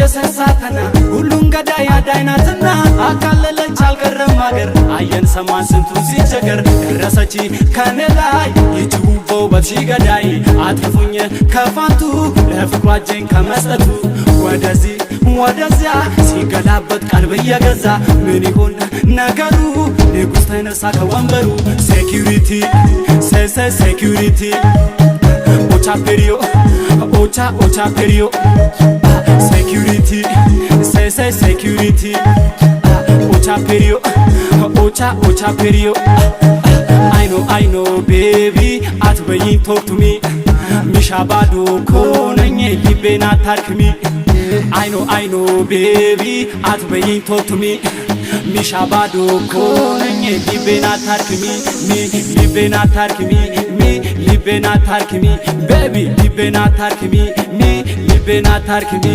የሰሳተና ሁሉን ገዳይ አዳይናትና አካለለች አልቀረም አገር አየን ሰማን ስንቱ ሲቸገር ደረሰች ከኔ ላይ ይችውበው በሺ ገዳይ አጥፉኝ ከፋንቱ ለፍቅሯ እጄን ከመስጠቱ ወደዚህ ወደዚያ ሲገላበት ቀልብ እየገዛ ምን ይሆን ነገሩ ንጉሥ ተነሳ ከወንበሩ ሴኪሪቲ ሴኪሪቲ ኦቻ ፔሪዮ ኦቻ ፔሪዮ security say security ocha perio I know baby at bayin talk to me mishabado konanye libena tarkmi I know baby at bayin talk to me mishabado konanye libena tarkmi me libena tarkmi me libena tarkmi baby libena tarkmi me libena tarkmi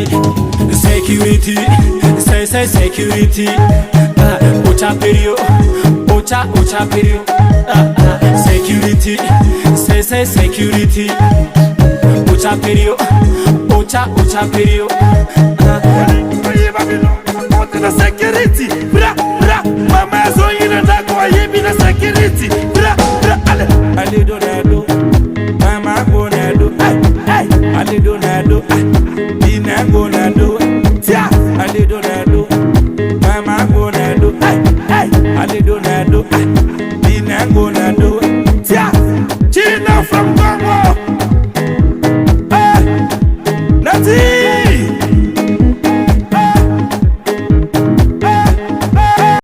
security say security ocha perio security say security ocha perio na security bra mama so ina da ko yebi na security bra ale do mama go na do ale do na do ina go na do tia ale do na do mama go na do ale do na do ina go na do tia